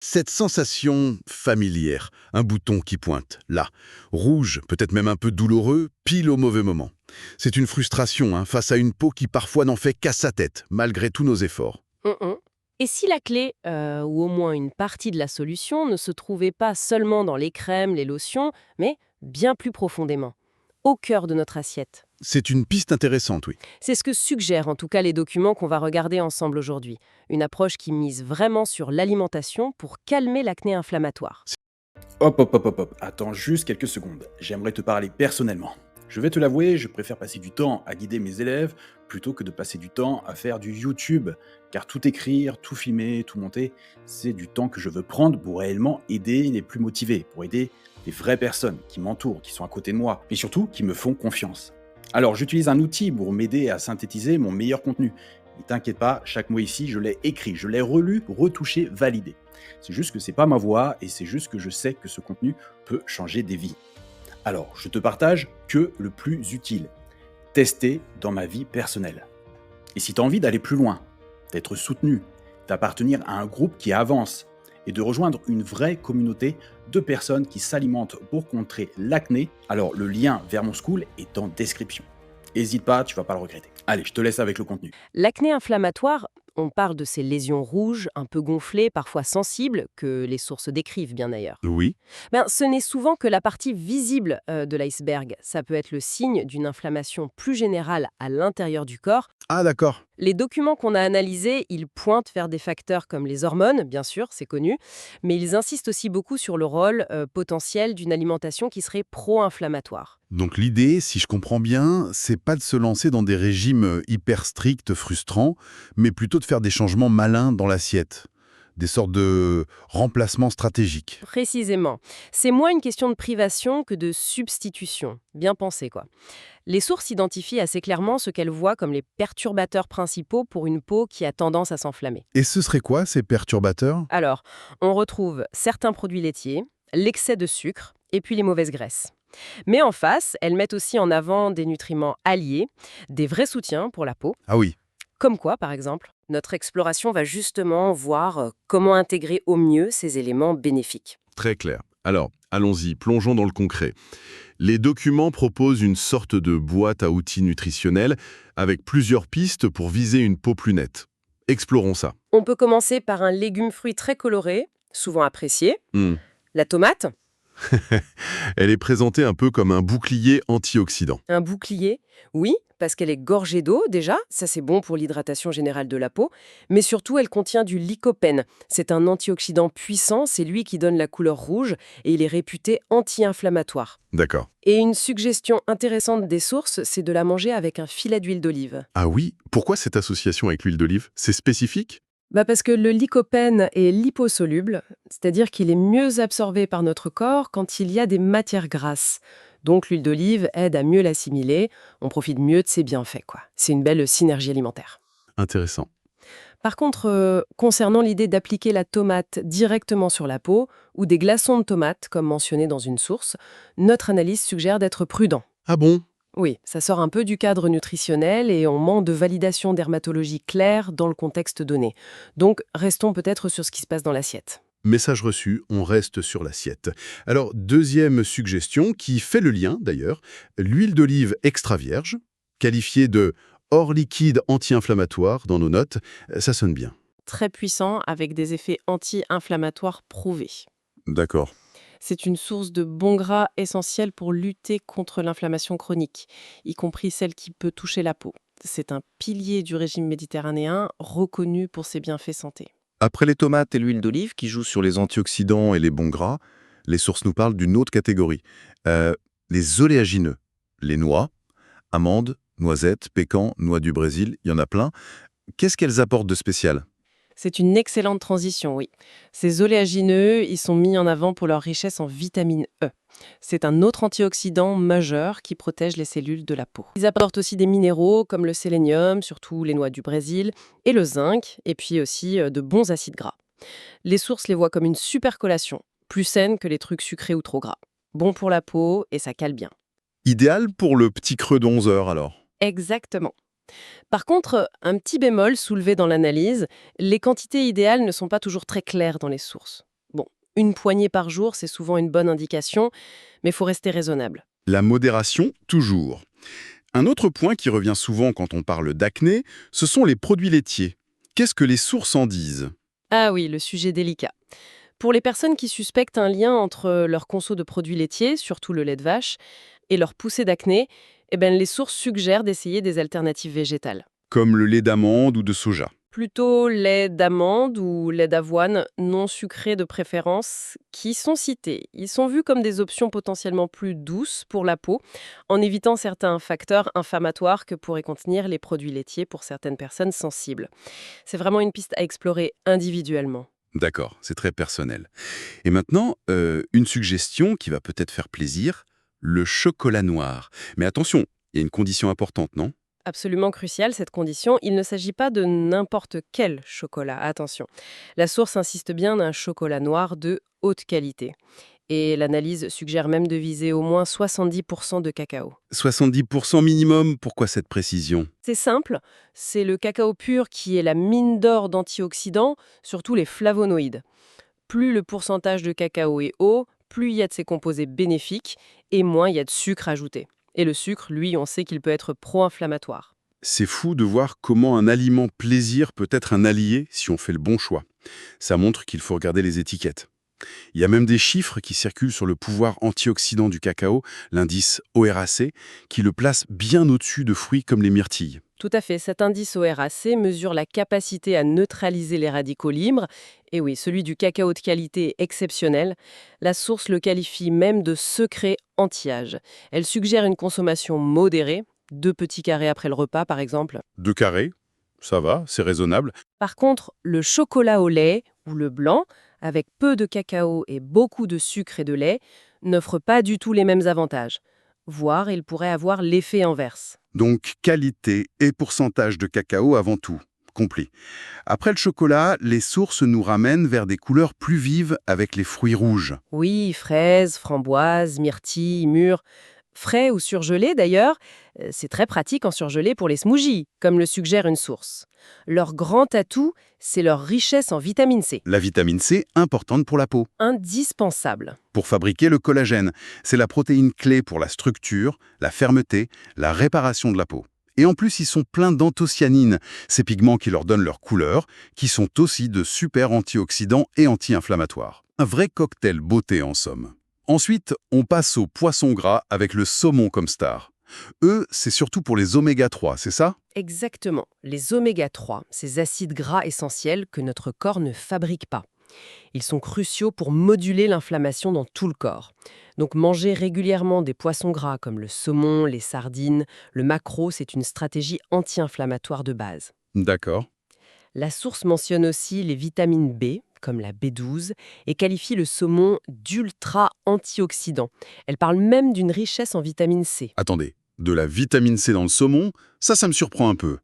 Cette sensation familière, un bouton qui pointe, là, rouge, peut-être même un peu douloureux, pile au mauvais moment. C'est une frustration face à une peau qui parfois n'en fait qu'à sa tête, malgré tous nos efforts. Mm. Et si la clé, ou au moins une partie de la solution, ne se trouvait pas seulement dans les crèmes, les lotions, mais bien plus profondément, au cœur de notre assiette? C'est une piste intéressante, oui. C'est ce que suggèrent en tout cas les documents qu'on va regarder ensemble aujourd'hui. Une approche qui mise vraiment sur l'alimentation pour calmer l'acné inflammatoire. Hop, hop, hop, hop, hop. Attends juste quelques secondes. J'aimerais te parler personnellement. Je vais te l'avouer, je préfère passer du temps à guider mes élèves plutôt que de passer du temps à faire du YouTube. Car tout écrire, tout filmer, tout monter, c'est du temps que je veux prendre pour réellement aider les plus motivés, pour aider les vraies personnes qui m'entourent, qui sont à côté de moi, mais surtout qui me font confiance. Alors j'utilise un outil pour m'aider à synthétiser mon meilleur contenu. Ne t'inquiète pas, chaque mot ici, je l'ai écrit, je l'ai relu, retouché, validé. C'est juste que c'est pas ma voix et c'est juste que je sais que ce contenu peut changer des vies. Alors, je te partage que le plus utile. Tester dans ma vie personnelle. Et si tu as envie d'aller plus loin, d'être soutenu, d'appartenir à un groupe qui avance et de rejoindre une vraie communauté de personnes qui s'alimentent pour contrer l'acné, alors le lien vers mon school est en description. N'hésite pas, tu vas pas le regretter. Allez, je te laisse avec le contenu. L'acné inflammatoire, on parle de ces lésions rouges, un peu gonflées, parfois sensibles, que les sources décrivent bien ailleurs. Oui. Ce n'est souvent que la partie visible de l'iceberg. Ça peut être le signe d'une inflammation plus générale à l'intérieur du corps. Ah d'accord. Les documents qu'on a analysés, ils pointent vers des facteurs comme les hormones, bien sûr, c'est connu, mais ils insistent aussi beaucoup sur le rôle potentiel d'une alimentation qui serait pro-inflammatoire. Donc l'idée, si je comprends bien, c'est pas de se lancer dans des régimes hyper stricts, frustrants, mais plutôt de faire des changements malins dans l'assiette. Des sortes de remplacements stratégiques. Précisément. C'est moins une question de privation que de substitution. Bien pensé, quoi. Les sources identifient assez clairement ce qu'elles voient comme les perturbateurs principaux pour une peau qui a tendance à s'enflammer. Et ce serait quoi, ces perturbateurs? Alors, on retrouve certains produits laitiers, l'excès de sucre et puis les mauvaises graisses. Mais en face, elles mettent aussi en avant des nutriments alliés, des vrais soutiens pour la peau. Ah oui. Comme quoi, par exemple, notre exploration va justement voir comment intégrer au mieux ces éléments bénéfiques. Très clair. Alors, allons-y, plongeons dans le concret. Les documents proposent une sorte de boîte à outils nutritionnelle avec plusieurs pistes pour viser une peau plus nette. Explorons ça. On peut commencer par un légume-fruit très coloré, souvent apprécié, Hmm. la tomate, Elle est présentée un peu comme un bouclier antioxydant. un bouclier, oui, parce qu'elle est gorgée d'eau déjà, ça c'est bon pour l'hydratation générale de la peau, mais surtout elle contient du lycopène. C'est un antioxydant puissant, c'est lui qui donne la couleur rouge et il est réputé anti-inflammatoire. D'accord. Et une suggestion intéressante des sources, c'est de la manger avec un filet d'huile d'olive. Ah oui, pourquoi cette association avec l'huile d'olive? C'est spécifique? Parce que le lycopène est liposoluble, c'est-à-dire qu'il est mieux absorbé par notre corps quand il y a des matières grasses. Donc l'huile d'olive aide à mieux l'assimiler, on profite mieux de ses bienfaits, quoi. C'est une belle synergie alimentaire. Intéressant. Par contre, concernant l'idée d'appliquer la tomate directement sur la peau, ou des glaçons de tomate, comme mentionné dans une source, notre analyse suggère d'être prudent. Ah bon? Oui, ça sort un peu du cadre nutritionnel et on manque de validation dermatologique claire dans le contexte donné. Donc, restons peut-être sur ce qui se passe dans l'assiette. Message reçu, on reste sur l'assiette. Alors, deuxième suggestion, qui fait le lien d'ailleurs, l'huile d'olive extra vierge, qualifiée de hors liquide anti-inflammatoire dans nos notes, ça sonne bien. Très puissant avec des effets anti-inflammatoires prouvés. D'accord. C'est une source de bons gras essentiel pour lutter contre l'inflammation chronique, y compris celle qui peut toucher la peau. C'est un pilier du régime méditerranéen reconnu pour ses bienfaits santé. Après les tomates et l'huile d'olive qui jouent sur les antioxydants et les bons gras, les sources nous parlent d'une autre catégorie. Euh, les oléagineux, les noix, amandes, noisettes, pécans, noix du Brésil, il y en a plein. Qu'est-ce qu'elles apportent de spécial? C'est une excellente transition, oui. Ces oléagineux, ils sont mis en avant pour leur richesse en vitamine E. C'est un autre antioxydant majeur qui protège les cellules de la peau. Ils apportent aussi des minéraux comme le sélénium, surtout les noix du Brésil, et le zinc, et puis aussi de bons acides gras. Les sources les voient comme une super collation, plus saine que les trucs sucrés ou trop gras. Bon pour la peau et ça cale bien. Idéal pour le petit creux de 11 heures alors. Exactement. Par contre, un petit bémol soulevé dans l'analyse, les quantités idéales ne sont pas toujours très claires dans les sources. Une poignée par jour, c'est souvent une bonne indication, mais il faut rester raisonnable. La modération, toujours. Un autre point qui revient souvent quand on parle d'acné, ce sont les produits laitiers. Qu'est-ce que les sources en disent? Ah oui, le sujet délicat. Pour les personnes qui suspectent un lien entre leur conso de produits laitiers, surtout le lait de vache, et leur poussée d'acné, les sources suggèrent d'essayer des alternatives végétales. Comme le lait d'amande ou de soja. Plutôt lait d'amande ou lait d'avoine non sucré de préférence qui sont cités. Ils sont vus comme des options potentiellement plus douces pour la peau, en évitant certains facteurs inflammatoires que pourraient contenir les produits laitiers pour certaines personnes sensibles. C'est vraiment une piste à explorer individuellement. D'accord, c'est très personnel. Et maintenant, une suggestion qui va peut-être faire plaisir, le chocolat noir. Mais attention, il y a une condition importante, non? Absolument cruciale cette condition, il ne s'agit pas de n'importe quel chocolat, attention. La source insiste bien d'un chocolat noir de haute qualité. Et l'analyse suggère même de viser au moins 70% de cacao. 70% minimum, pourquoi cette précision? C'est simple, c'est le cacao pur qui est la mine d'or d'antioxydants, surtout les flavonoïdes. Plus le pourcentage de cacao est haut, plus il y a de ces composés bénéfiques et moins il y a de sucre ajouté. Et le sucre, lui, on sait qu'il peut être pro-inflammatoire. C'est fou de voir comment un aliment plaisir peut être un allié si on fait le bon choix. Ça montre qu'il faut regarder les étiquettes. Il y a même des chiffres qui circulent sur le pouvoir antioxydant du cacao, l'indice ORAC, qui le place bien au-dessus de fruits comme les myrtilles. Tout à fait, cet indice ORAC mesure la capacité à neutraliser les radicaux libres. Et oui, celui du cacao de qualité est exceptionnel. La source le qualifie même de secret anti-âge. Elle suggère une consommation modérée, 2 petits carrés après le repas par exemple. 2 carrés, ça va, c'est raisonnable. Par contre, le chocolat au lait, ou le blanc, avec peu de cacao et beaucoup de sucre et de lait, n'offre pas du tout les mêmes avantages. Voire, il pourrait avoir l'effet inverse. Donc qualité et pourcentage de cacao avant tout, compris. Après le chocolat, les sources nous ramènent vers des couleurs plus vives avec les fruits rouges. Oui, fraises, framboises, myrtilles, mûres. Frais ou surgelés d'ailleurs, c'est très pratique en surgelé pour les smoothies, comme le suggère une source. Leur grand atout, c'est leur richesse en vitamine C. La vitamine C, importante pour la peau. Indispensable. Pour fabriquer le collagène, c'est la protéine clé pour la structure, la fermeté, la réparation de la peau. Et en plus, ils sont pleins d'anthocyanines, ces pigments qui leur donnent leur couleur, qui sont aussi de super antioxydants et anti-inflammatoires. Un vrai cocktail beauté en somme. Ensuite, on passe aux poissons gras avec le saumon comme star. Eux, c'est surtout pour les oméga 3, c'est ça? Exactement. Les oméga 3, ces acides gras essentiels que notre corps ne fabrique pas. Ils sont cruciaux pour moduler l'inflammation dans tout le corps. Donc manger régulièrement des poissons gras comme le saumon, les sardines, le maquereau, c'est une stratégie anti-inflammatoire de base. D'accord. La source mentionne aussi les vitamines B, comme la B12, et qualifie le saumon d'ultra-antioxydant. Elle parle même d'une richesse en vitamine C. Attendez, de la vitamine C dans le saumon, ça me surprend un peu.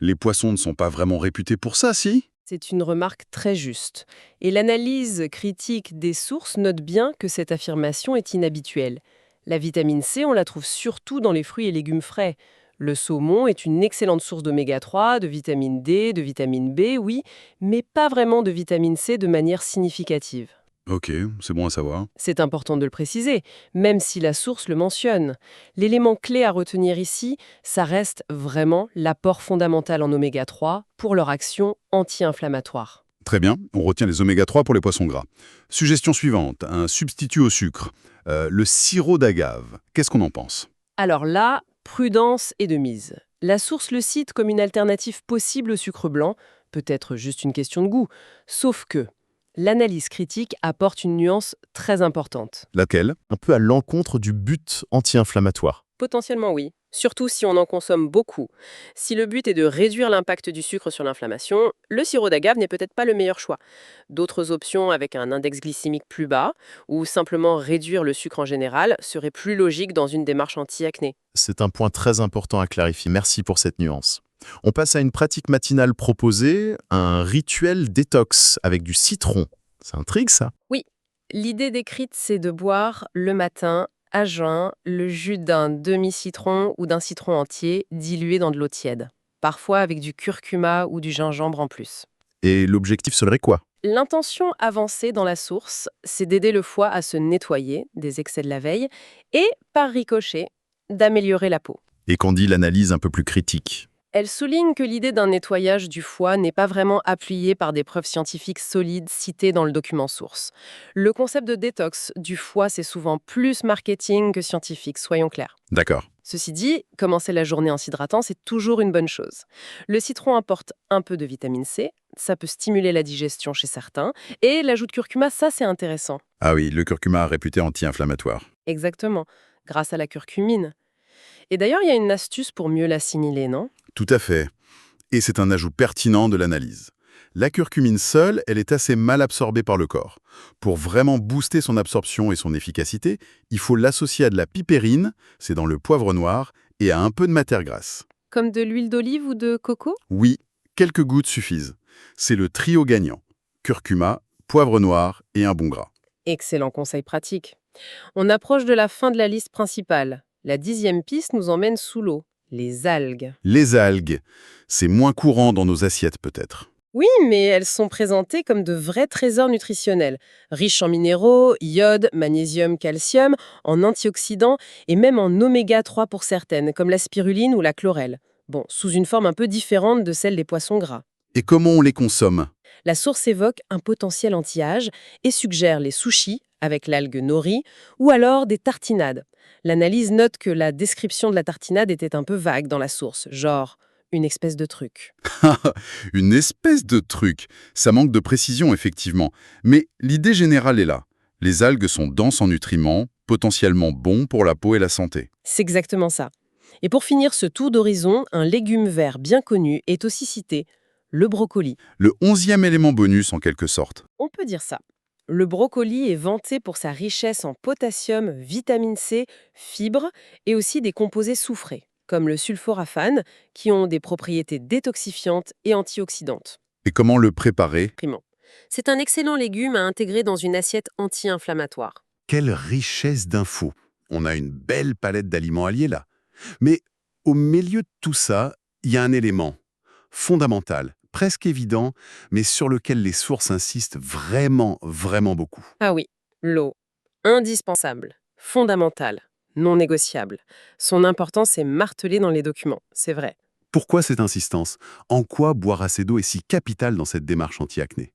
Les poissons ne sont pas vraiment réputés pour ça, si? C'est une remarque très juste. Et l'analyse critique des sources note bien que cette affirmation est inhabituelle. La vitamine C, on la trouve surtout dans les fruits et légumes frais. Le saumon est une excellente source d'oméga 3, de vitamine D, de vitamine B, oui, mais pas vraiment de vitamine C de manière significative. Ok, c'est bon à savoir. C'est important de le préciser, même si la source le mentionne. L'élément clé à retenir ici, ça reste vraiment l'apport fondamental en oméga 3 pour leur action anti-inflammatoire. Très bien, on retient les oméga 3 pour les poissons gras. Suggestion suivante, un substitut au sucre. Le sirop d'agave, qu'est-ce qu'on en pense? Alors là, prudence et de mise. La source le cite comme une alternative possible au sucre blanc, peut-être juste une question de goût, sauf que l'analyse critique apporte une nuance très importante. Laquelle? Un peu à l'encontre du but anti-inflammatoire. Potentiellement oui, surtout si on en consomme beaucoup. Si le but est de réduire l'impact du sucre sur l'inflammation, le sirop d'agave n'est peut-être pas le meilleur choix. D'autres options avec un index glycémique plus bas, ou simplement réduire le sucre en général, seraient plus logiques dans une démarche anti-acné. C'est un point très important à clarifier. Merci pour cette nuance. On passe à une pratique matinale proposée, un rituel détox avec du citron. Ça intrigue, ça? Oui, l'idée décrite, c'est de boire le matin à jeun le jus d'un demi-citron ou d'un citron entier dilué dans de l'eau tiède, parfois avec du curcuma ou du gingembre en plus. Et l'objectif serait quoi? L'intention avancée dans la source, c'est d'aider le foie à se nettoyer des excès de la veille et, par ricochet, d'améliorer la peau. Et qu'on dit l'analyse un peu plus critique. Elle souligne que l'idée d'un nettoyage du foie n'est pas vraiment appuyée par des preuves scientifiques solides citées dans le document source. Le concept de détox du foie, c'est souvent plus marketing que scientifique, soyons clairs. D'accord. Ceci dit, commencer la journée en s'hydratant, c'est toujours une bonne chose. Le citron apporte un peu de vitamine C, ça peut stimuler la digestion chez certains, et l'ajout de curcuma, ça c'est intéressant. Ah oui, le curcuma réputé anti-inflammatoire. Exactement, grâce à la curcumine. Et d'ailleurs, il y a une astuce pour mieux l'assimiler, non? Tout à fait. Et c'est un ajout pertinent de l'analyse. La curcumine seule, elle est assez mal absorbée par le corps. Pour vraiment booster son absorption et son efficacité, il faut l'associer à de la pipérine, c'est dans le poivre noir, et à un peu de matière grasse. Comme de l'huile d'olive ou de coco? Oui, quelques gouttes suffisent. C'est le trio gagnant. Curcuma, poivre noir et un bon gras. Excellent conseil pratique. On approche de la fin de la liste principale. La 10e piste nous emmène sous l'eau, les algues. Les algues, c'est moins courant dans nos assiettes peut-être. Oui, mais elles sont présentées comme de vrais trésors nutritionnels, riches en minéraux, iode, magnésium, calcium, en antioxydants et même en oméga 3 pour certaines, comme la spiruline ou la chlorelle. Bon, sous une forme un peu différente de celle des poissons gras. Et comment on les consomme? La source évoque un potentiel anti-âge et suggère les sushis avec l'algue nori ou alors des tartinades. L'analyse note que la description de la tartinade était un peu vague dans la source, genre une espèce de truc. Une espèce de truc. Ça manque de précision, effectivement. Mais l'idée générale est là. Les algues sont denses en nutriments, potentiellement bons pour la peau et la santé. C'est exactement ça. Et pour finir ce tour d'horizon, un légume vert bien connu est aussi cité, le brocoli. Le 11e élément bonus, en quelque sorte. On peut dire ça. Le brocoli est vanté pour sa richesse en potassium, vitamine C, fibres et aussi des composés soufrés, comme le sulforaphane, qui ont des propriétés détoxifiantes et antioxydantes. Et comment le préparer? Primant. C'est un excellent légume à intégrer dans une assiette anti-inflammatoire. Quelle richesse d'infos. On a une belle palette d'aliments alliés là. Mais au milieu de tout ça, il y a un élément fondamental, presque évident, mais sur lequel les sources insistent vraiment, vraiment beaucoup. Ah oui, l'eau. Indispensable, fondamentale, non négociable. Son importance est martelée dans les documents, c'est vrai. Pourquoi cette insistance? En quoi boire assez d'eau est si capital dans cette démarche anti-acné?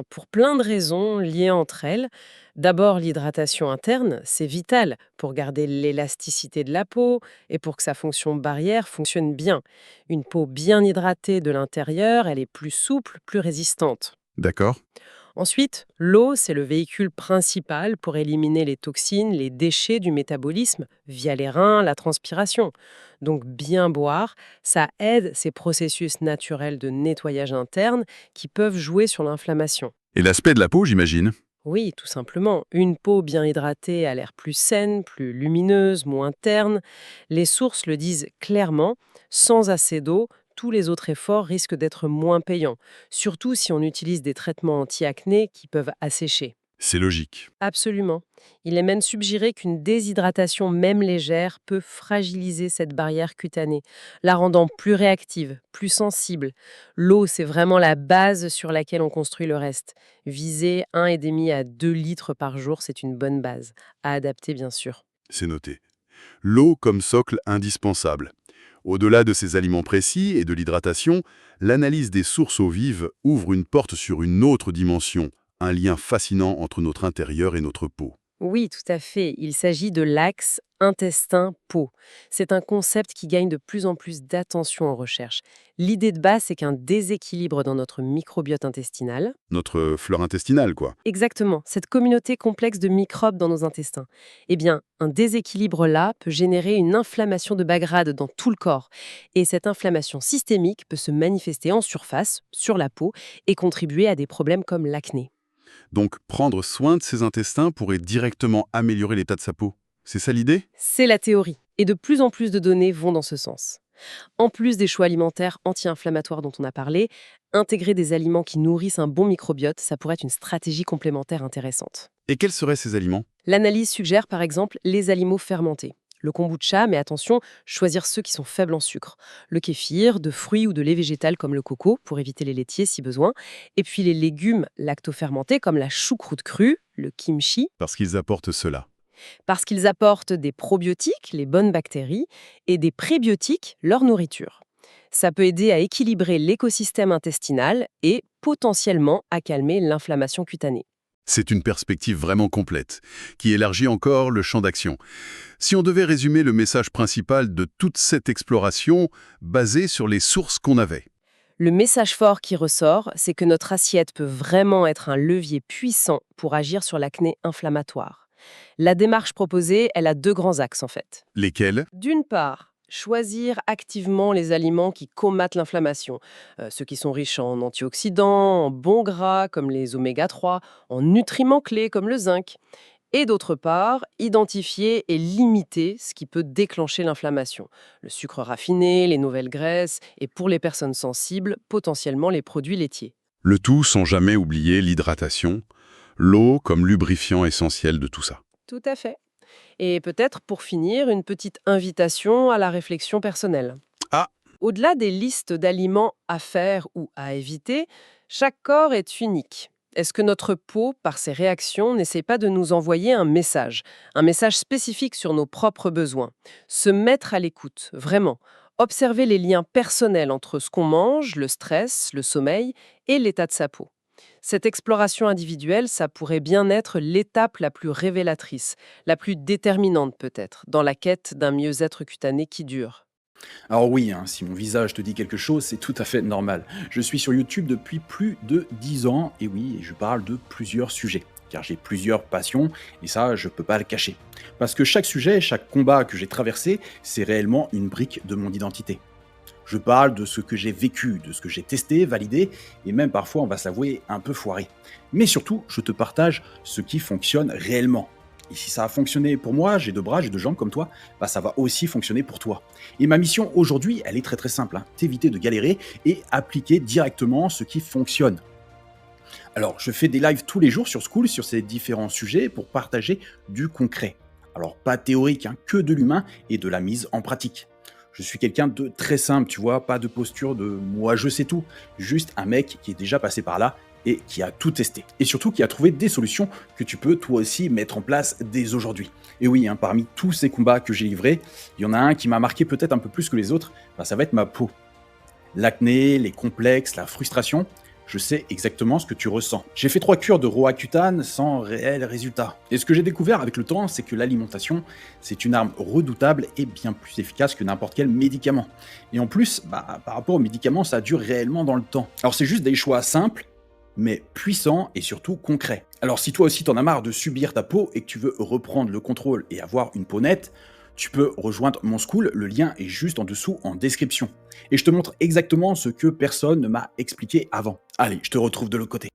Pour plein de raisons liées entre elles. D'abord, l'hydratation interne, c'est vital pour garder l'élasticité de la peau et pour que sa fonction barrière fonctionne bien. Une peau bien hydratée de l'intérieur, elle est plus souple, plus résistante. D'accord? Ensuite, l'eau, c'est le véhicule principal pour éliminer les toxines, les déchets du métabolisme via les reins, la transpiration. Donc bien boire, ça aide ces processus naturels de nettoyage interne qui peuvent jouer sur l'inflammation. Et l'aspect de la peau, j'imagine? Oui, tout simplement. Une peau bien hydratée a l'air plus saine, plus lumineuse, moins terne. Les sources le disent clairement, sans assez d'eau, tous les autres efforts risquent d'être moins payants, surtout si on utilise des traitements anti-acné qui peuvent assécher. C'est logique. Absolument. Il est même suggéré qu'une déshydratation même légère peut fragiliser cette barrière cutanée, la rendant plus réactive, plus sensible. L'eau, c'est vraiment la base sur laquelle on construit le reste. Viser 1,5 à 2 litres par jour, c'est une bonne base, à adapter bien sûr. C'est noté. L'eau comme socle indispensable. Au-delà de ces aliments précis et de l'hydratation, l'analyse des sources eau vive ouvre une porte sur une autre dimension, un lien fascinant entre notre intérieur et notre peau. Oui, tout à fait. Il s'agit de l'axe intestin-peau. C'est un concept qui gagne de plus en plus d'attention en recherche. L'idée de base, c'est qu'un déséquilibre dans notre microbiote intestinal, Notre flore intestinale, quoi. exactement, cette communauté complexe de microbes dans nos intestins, eh bien, un déséquilibre là peut générer une inflammation de bas grade dans tout le corps. Et cette inflammation systémique peut se manifester en surface, sur la peau, et contribuer à des problèmes comme l'acné. Donc, prendre soin de ses intestins pourrait directement améliorer l'état de sa peau. C'est ça l'idée? C'est la théorie, et de plus en plus de données vont dans ce sens. En plus des choix alimentaires anti-inflammatoires dont on a parlé, intégrer des aliments qui nourrissent un bon microbiote, ça pourrait être une stratégie complémentaire intéressante. Et quels seraient ces aliments? L'analyse suggère par exemple les aliments fermentés. Le kombucha, mais attention, choisir ceux qui sont faibles en sucre. Le kéfir, de fruits ou de lait végétal comme le coco, pour éviter les laitiers si besoin. Et puis les légumes lactofermentés comme la choucroute crue, le kimchi, Parce qu'ils apportent cela. parce qu'ils apportent des probiotiques, les bonnes bactéries, et des prébiotiques, leur nourriture. Ça peut aider à équilibrer l'écosystème intestinal et potentiellement à calmer l'inflammation cutanée. C'est une perspective vraiment complète, qui élargit encore le champ d'action. Si on devait résumer le message principal de toute cette exploration basée sur les sources qu'on avait. Le message fort qui ressort, c'est que notre assiette peut vraiment être un levier puissant pour agir sur l'acné inflammatoire. La démarche proposée, elle a deux grands axes en fait. Lesquels? D'une part, choisir activement les aliments qui combattent l'inflammation, ceux qui sont riches en antioxydants, en bons gras comme les oméga 3, en nutriments clés comme le zinc. Et d'autre part, identifier et limiter ce qui peut déclencher l'inflammation. Le sucre raffiné, les nouvelles graisses et pour les personnes sensibles, potentiellement les produits laitiers. Le tout sans jamais oublier l'hydratation, l'eau comme lubrifiant essentiel de tout ça. Tout à fait. Et peut-être pour finir, une petite invitation à la réflexion personnelle. Ah. Au-delà des listes d'aliments à faire ou à éviter, chaque corps est unique. Est-ce que notre peau, par ses réactions, n'essaie pas de nous envoyer un message spécifique sur nos propres besoins? Se mettre à l'écoute, vraiment. Observer les liens personnels entre ce qu'on mange, le stress, le sommeil et l'état de sa peau. Cette exploration individuelle, ça pourrait bien être l'étape la plus révélatrice, la plus déterminante peut-être, dans la quête d'un mieux-être cutané qui dure. Alors oui, hein, si mon visage te dit quelque chose, c'est tout à fait normal. Je suis sur YouTube depuis plus de 10 ans, et oui, je parle de plusieurs sujets. Car j'ai plusieurs passions, et ça, je peux pas le cacher. Parce que chaque sujet, chaque combat que j'ai traversé, c'est réellement une brique de mon identité. Je parle de ce que j'ai vécu, de ce que j'ai testé, validé, et même parfois, on va s'avouer, un peu foiré. Mais surtout, je te partage ce qui fonctionne réellement. Et si ça a fonctionné pour moi, j'ai deux bras, j'ai deux jambes comme toi, bah ça va aussi fonctionner pour toi. Et ma mission aujourd'hui, elle est très très simple, hein, t'éviter de galérer et appliquer directement ce qui fonctionne. Alors, je fais des lives tous les jours sur School sur ces différents sujets pour partager du concret. Alors, pas théorique, hein, que de l'humain et de la mise en pratique. Je suis quelqu'un de très simple, tu vois, pas de posture de moi je sais tout, juste un mec qui est déjà passé par là et qui a tout testé. Et surtout qui a trouvé des solutions que tu peux toi aussi mettre en place dès aujourd'hui. Et oui, hein, parmi tous ces combats que j'ai livrés, il y en a un qui m'a marqué peut-être un peu plus que les autres, bah, ça va être ma peau. L'acné, les complexes, la frustration, je sais exactement ce que tu ressens. J'ai fait 3 cures de Roaccutane sans réel résultat. Et ce que j'ai découvert avec le temps, c'est que l'alimentation, c'est une arme redoutable et bien plus efficace que n'importe quel médicament. Et en plus, bah, par rapport aux médicaments, ça dure réellement dans le temps. Alors c'est juste des choix simples, mais puissants et surtout concrets. Alors si toi aussi t'en as marre de subir ta peau et que tu veux reprendre le contrôle et avoir une peau nette, tu peux rejoindre mon school, le lien est juste en dessous en description. Et je te montre exactement ce que personne ne m'a expliqué avant. Allez, je te retrouve de l'autre côté.